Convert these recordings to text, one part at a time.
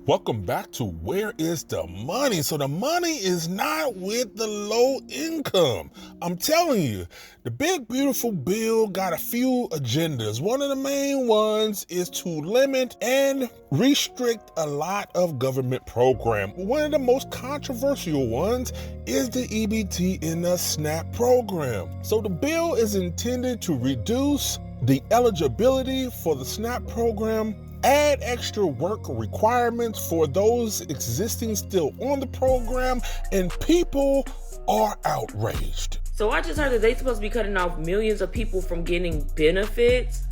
Welcome back to Where is the Money? So the money is not with the low income. I'm telling you, the big beautiful bill got a few agendas. One of the main ones is to limit and restrict a lot of government programs. One of the most controversial ones is the EBT in the SNAP program. So the bill is intended to reduce the eligibility for the SNAP program, add extra work requirements for those existing still on the program, and people are outraged. So I just heard that they supposed to be cutting off millions of people from getting benefits.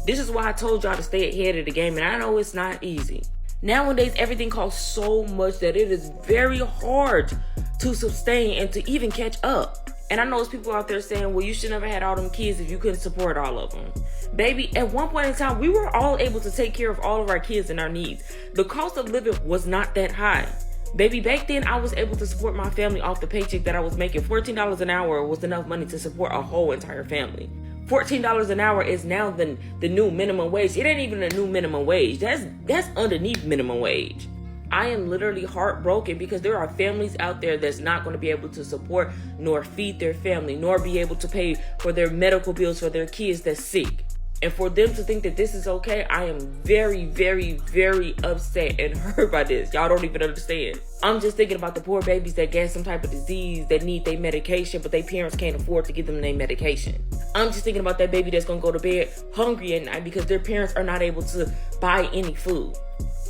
This is why I told y'all to stay ahead of the game, and I know it's not easy. Nowadays, everything costs so much that it is very hard to sustain and to even catch up. And I know there's people out there saying, well, you should never had all them kids if you couldn't support all of them. Baby, at one point in time, we were all able to take care of all of our kids and our needs. The cost of living was not that high. Baby, back then, I was able to support my family off the paycheck that I was making. $14 an hour was enough money to support a whole entire family. $14 an hour is now the new minimum wage. It ain't even a new minimum wage. That's underneath minimum wage. I am literally heartbroken because there are families out there that's not going to be able to support nor feed their family, nor be able to pay for their medical bills for their kids that's sick. And for them to think that this is okay, I am very, very, very upset and hurt by this. Y'all don't even understand. I'm just thinking about the poor babies that get some type of disease that need their medication, but their parents can't afford to give them their medication. I'm just thinking about that baby that's going to go to bed hungry at night because their parents are not able to buy any food.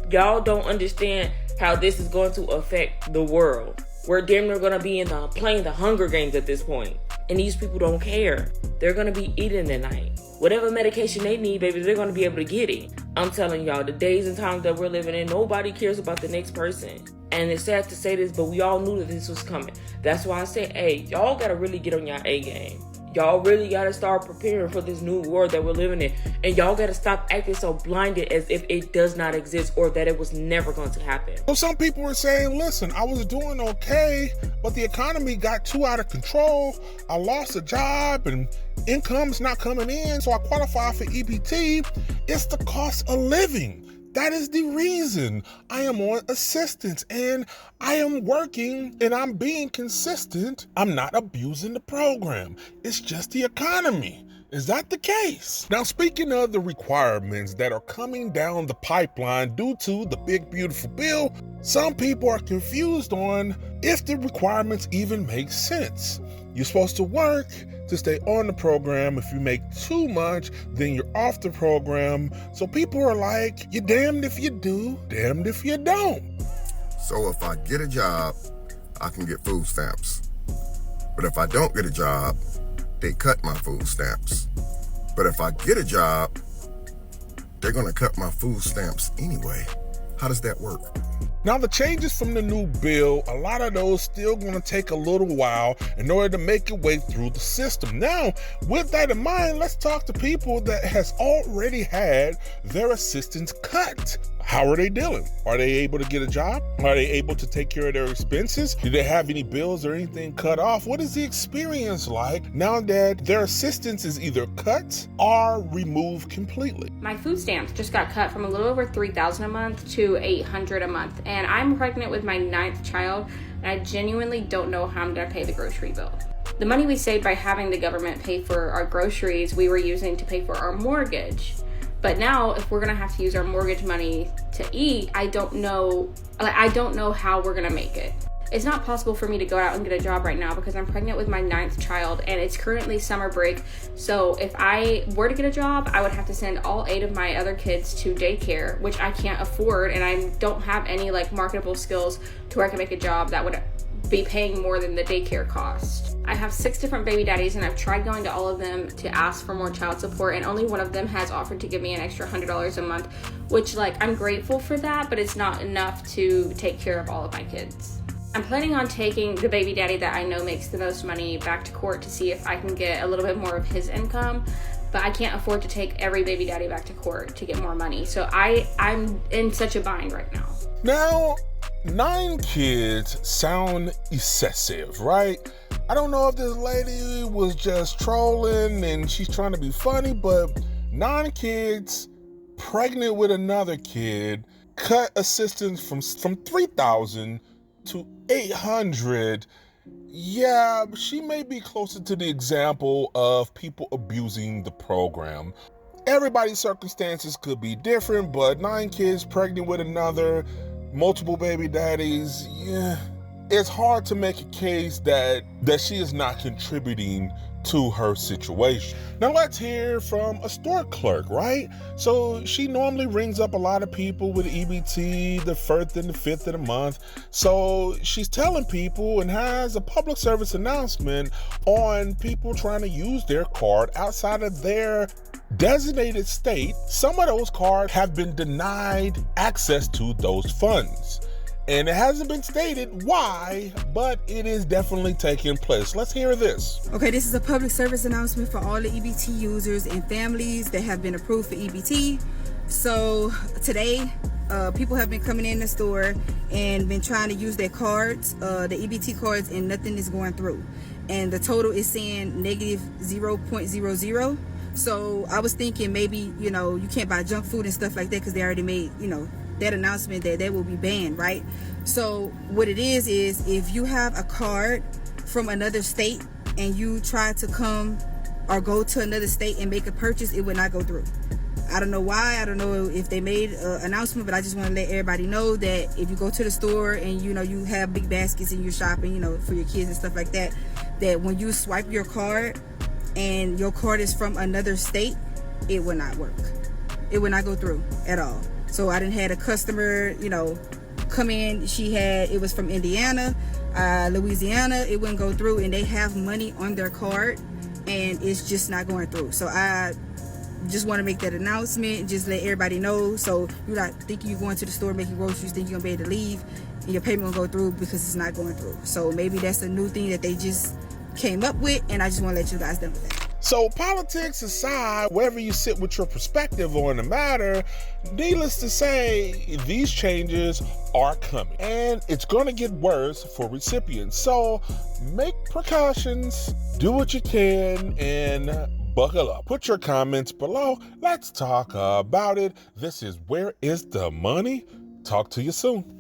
Y'all don't understand how this is going to affect the world. We're damn near going to be playing the Hunger Games at this point. And these people don't care. They're going to be eating tonight. Whatever medication they need, baby, they're going to be able to get it. I'm telling y'all, the days and times that we're living in, nobody cares about the next person. And it's sad to say this, but we all knew that this was coming. That's why I said, hey, y'all got to really get on your A game. Y'all really got to start preparing for this new world that we're living in. And y'all got to stop acting so blinded as if it does not exist or that it was never going to happen. So some people were saying, listen, I was doing okay, but the economy got too out of control. I lost a job and income's not coming in, so I qualify for EBT. It's the cost of living. That is the reason I am on assistance and I am working and I'm being consistent. I'm not abusing the program. It's just the economy. Is that the case? Now, speaking of the requirements that are coming down the pipeline due to the big beautiful bill, some people are confused on if the requirements even make sense. You're supposed to work to stay on the program. If you make too much, then you're off the program. So people are like, you're damned if you do, damned if you don't. So if I get a job, I can get food stamps. But if I don't get a job, they cut my food stamps. But if I get a job, they're gonna cut my food stamps anyway. How does that work? Now, the changes from the new bill, a lot of those still going to take a little while in order to make it way through the system. Now, with that in mind, let's talk to people that has already had their assistance cut. How are they dealing? Are they able to get a job? Are they able to take care of their expenses? Do they have any bills or anything cut off? What is the experience like now that their assistance is either cut or removed completely? My food stamps just got cut from a little over $3,000 a month to $800 a month. And I'm pregnant with my 9th child, and I genuinely don't know how I'm gonna pay the grocery bill. The money we saved by having the government pay for our groceries, we were using to pay for our mortgage. But now, if we're gonna have to use our mortgage money to eat, I don't know how we're gonna make it. It's not possible for me to go out and get a job right now because I'm pregnant with my 9th child and it's currently summer break. So if I were to get a job, I would have to send all 8 of my other kids to daycare, which I can't afford, and I don't have any marketable skills to where I can make a job that would be paying more than the daycare cost. I have 6 different baby daddies and I've tried going to all of them to ask for more child support, and only one of them has offered to give me an extra $100 a month, which I'm grateful for that, but it's not enough to take care of all of my kids. I'm planning on taking the baby daddy that I know makes the most money back to court to see if I can get a little bit more of his income, but I can't afford to take every baby daddy back to court to get more money. So I'm in such a bind right now. Now, 9 kids sound excessive, right? I don't know if this lady was just trolling and she's trying to be funny, but 9 kids pregnant with another kid cut assistance from $3,000 to $800. Yeah, she may be closer to the example of people abusing the program. Everybody's circumstances could be different, but 9 kids pregnant with another, multiple baby daddies, yeah, it's hard to make a case that she is not contributing to her situation. Now let's hear from a store clerk, right? So she normally rings up a lot of people with EBT the 1st and the 5th of the month. So she's telling people and has a public service announcement on people trying to use their card outside of their designated state. Some of those cards have been denied access to those funds. And it hasn't been stated why, but it is definitely taking place. Let's hear this. Okay, this is a public service announcement for all the EBT users and families that have been approved for EBT. So today, people have been coming in the store and been trying to use their cards, the EBT cards, and nothing is going through. And the total is saying negative 0.00. So I was thinking maybe, you can't buy junk food and stuff like that because they already made, that announcement that will be banned, right? So what it is if you have a card from another state and you try to come or go to another state and make a purchase, it would not go through. I don't know why. I don't know if they made an announcement, but I just want to let everybody know that if you go to the store and you have big baskets and you're shopping, for your kids and stuff like that, that when you swipe your card and your card is from another state, it will not work. It will not go through at all. So I didn't had a customer, come in. It was from Indiana, Louisiana. It wouldn't go through, and they have money on their card, and it's just not going through. So I just want to make that announcement, just let everybody know. So you're not thinking you're going to the store making groceries, think you're gonna be able to leave, and your payment will go through because it's not going through. So maybe that's a new thing that they just came up with, and I just want to let you guys know that. So politics aside, wherever you sit with your perspective on the matter, needless to say, these changes are coming. And it's going to get worse for recipients. So make precautions, do what you can, and buckle up. Put your comments below. Let's talk about it. This is Where is the Money? Talk to you soon.